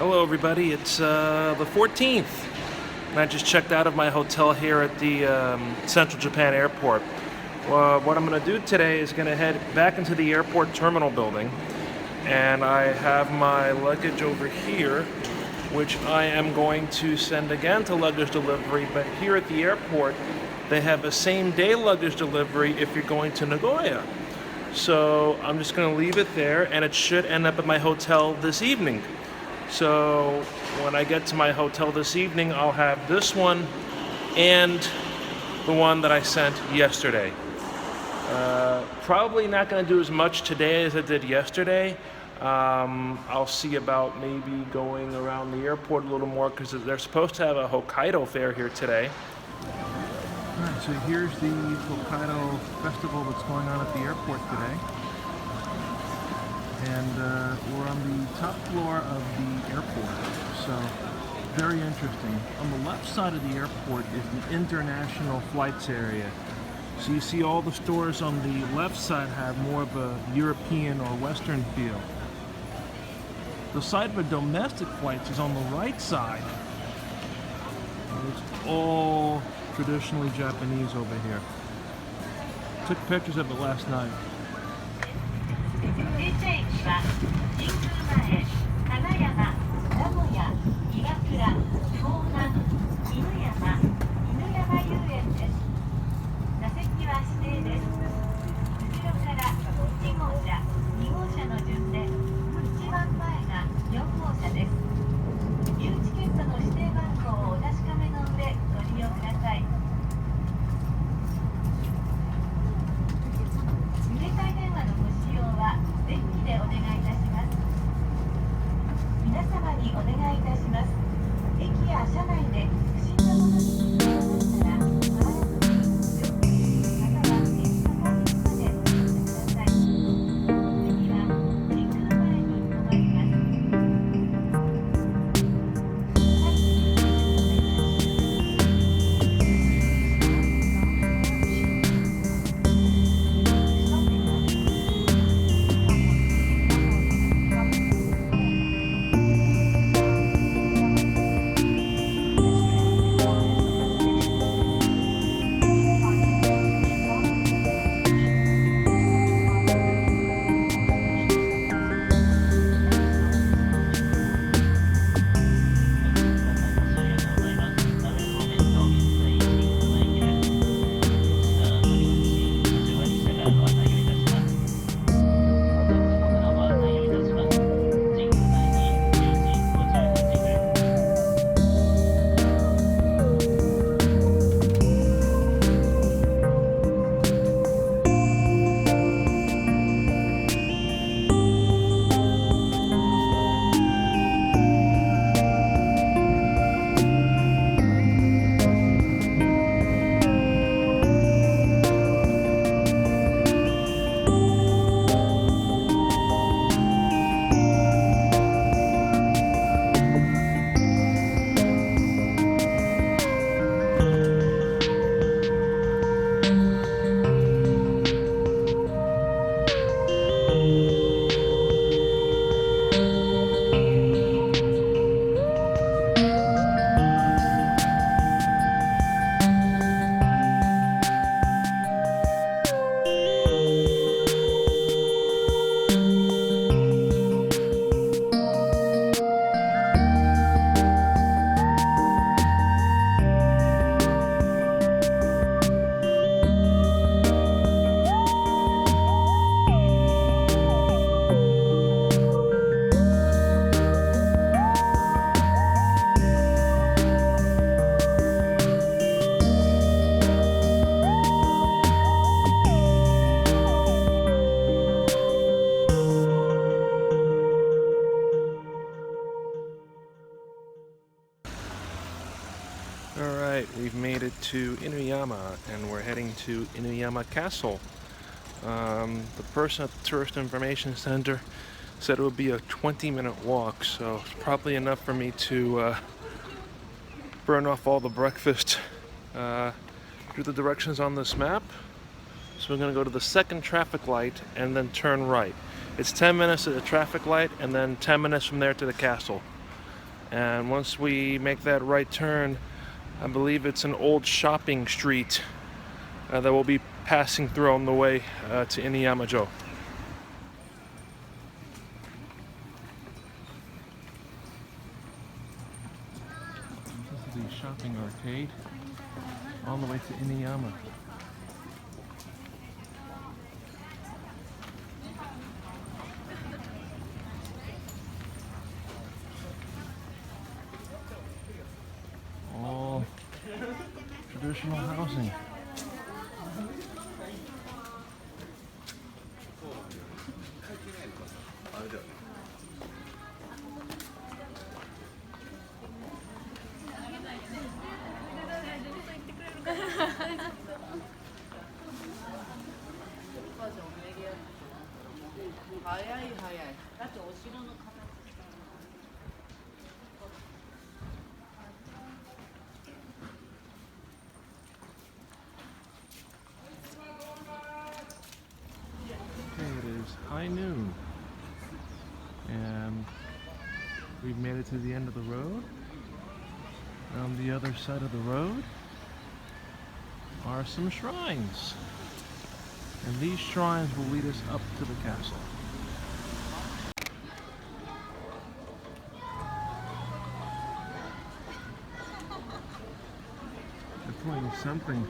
Hello everybody, it's the 14th, and I just checked out of my hotel here at the Central Japan Airport. What I'm going to do today is going to head back into the airport terminal building, and I have my luggage over here, which I am going to send again to luggage delivery, but here at the airport they have a same-day luggage delivery if you're going to Nagoya. So I'm just going to leave it there, and it should end up at my hotel this evening. So when I get to my hotel this evening, I'll have this one and the one that I sent yesterday. Probably not going to do as much today as I did yesterday. I'll see about maybe going around the airport a little more because they're supposed to have a Hokkaido fair here today. Alright, so here's the Hokkaido festival that's going on at the airport today. And we're on the top floor of the airport, so very interesting. On the left side of the airport is the international flights area. So you see all the stores on the left side have more of a European or Western feel. The side for domestic flights is on the right side. It's all traditionally Japanese over here. Took pictures of it last night. 停車駅は神宮前、金山、名古屋、岩倉、港南、犬山遊園です。座席は指定です。後ろから1号車、2号車の順で一番前が4号車です。ニューチケットの指定番号をお確かめの上ご利用ください。携帯電話のご使用は電気でお願いいたします。皆様にお願いいたします。駅や車内で不審なものに気づかれましたら、素早く乗務員または電車管理までお知らせください。次は神宮前に止まります。Alright, we've made it to Inuyama, and we're heading to Inuyama Castle. The person at the Tourist Information Center said it would be a 20-minute walk, so it's probably enough for me to burn off all the breakfast. Do the directions on this map. So we're going to go to the second traffic light and then turn right. It's 10 minutes at the traffic light and then 10 minutes from there to the castle. And once we make that right turn, I believe it's an old shopping street that we'll be passing through on the way to Inuyama-jo. This is the shopping arcade on the way to Inuyama. All traditional housing. Okay, it is high noon, and we've made it to the end of the road. On the other side of the road are some shrines, and these shrines will lead us up to the castle. They're playing something.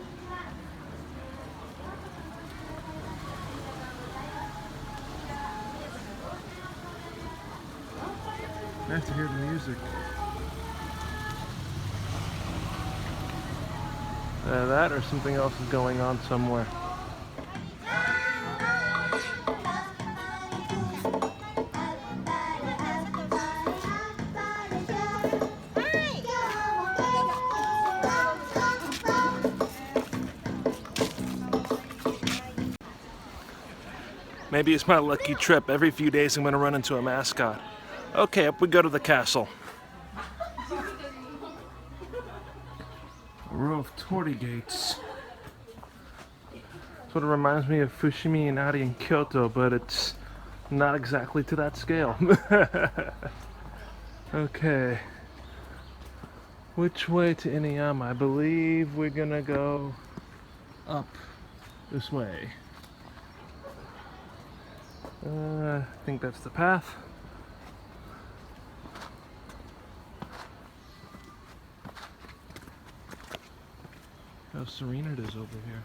Nice to hear the music. That or something else is going on somewhere. Maybe it's my lucky trip. Every few days I'm going to run into a mascot. Okay, up we go to the castle. A row of torii gates. Sort of reminds me of Fushimi Inari in Kyoto, but it's not exactly to that scale. Okay. Which way to Inuyama? I believe we're gonna go up this way. I think that's the path. How serene it is over here.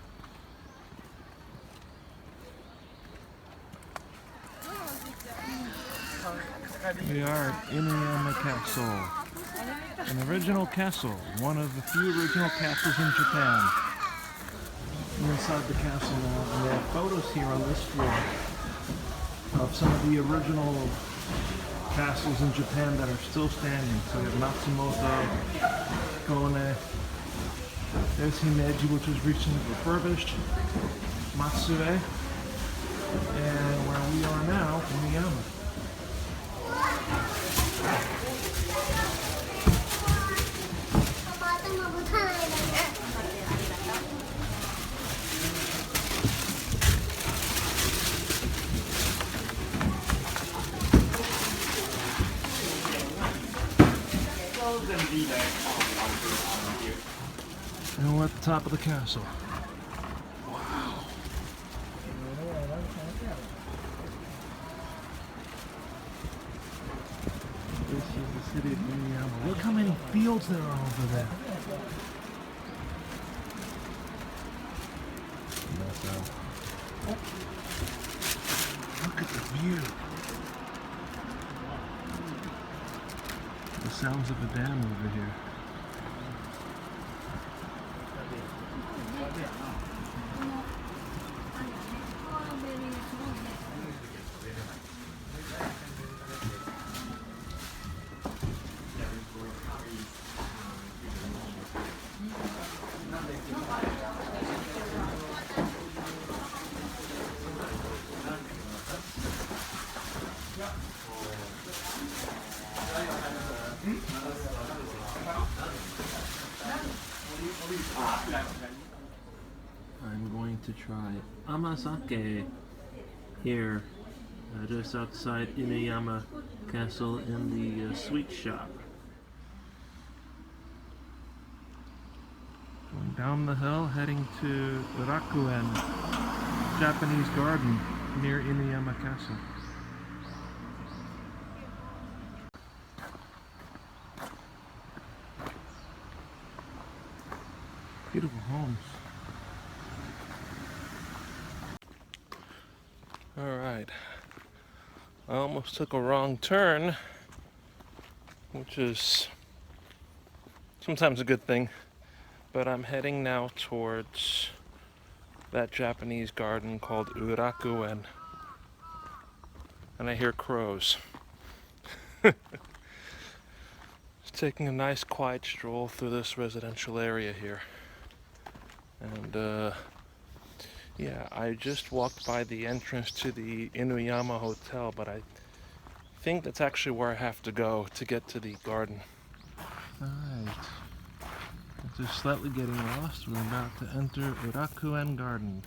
We are at Inuyama Castle. An original castle, one of the few original castles in Japan. I'm inside the castle now, and they have photos here on this floor of some of the original castles in Japan that are still standing. So we have Matsumoto, Kone, there's Himeji, which was recently refurbished, Matsue, and where we are now, Inuyama. And we're at the top of the castle. Wow. This is the city of Inuyama. Look how many fields there are over there. Look at the view. The sounds of a dam over here. I'm going to try amasake here, just outside Inuyama Castle in the sweet shop. Going down the hill, heading to Rakuen, Japanese garden near Inuyama Castle. Beautiful homes. Alright. I almost took a wrong turn, which is sometimes a good thing, but I'm heading now towards that Japanese garden called Urakuen, and I hear crows. Just taking a nice quiet stroll through this residential area here. And yeah, I just walked by the entrance to the Inuyama Hotel, but I think that's actually where I have to go to get to the garden. Alright, just slightly getting lost. We're about to enter Urakuen Garden.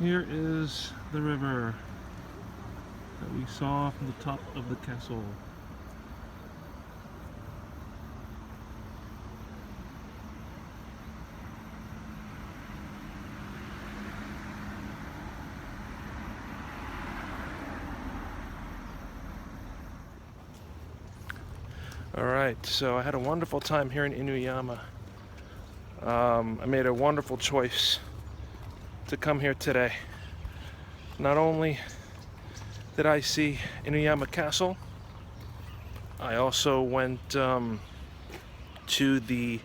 Here is the river that we saw from the top of the castle. Alright, so I had a wonderful time here in Inuyama. I made a wonderful choice to come here today. Not only did I see Inuyama Castle, I also went to the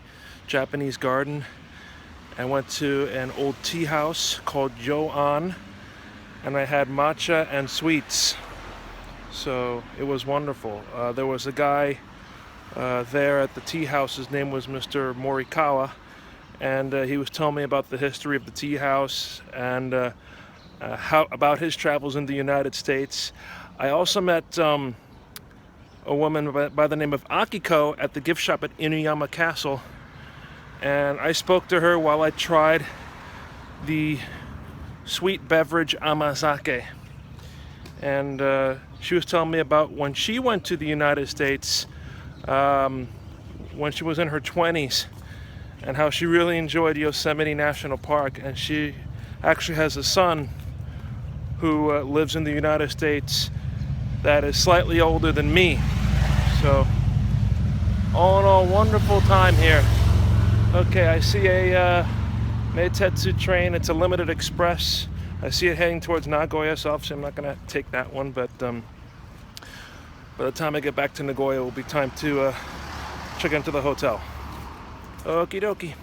Japanese garden. I went to an old tea house called Yo-An, and I had matcha and sweets. So it was wonderful. There was a guy there at the tea house. His name was Mr. Morikawa, and he was telling me about the history of the tea house and about his travels in the United States. I also met a woman by the name of Akiko at the gift shop at Inuyama Castle, and I spoke to her while I tried the sweet beverage amazake. And she was telling me about when she went to the United States when she was in her 20s, and how she really enjoyed Yosemite National Park. And she actually has a son who lives in the United States that is slightly older than me. So all in all, wonderful time here. Okay, I see a Meitetsu train. It's a limited express. I see it heading towards Nagoya, so obviously I'm not going to take that one, but by the time I get back to Nagoya, it will be time to check into the hotel. Okie dokie.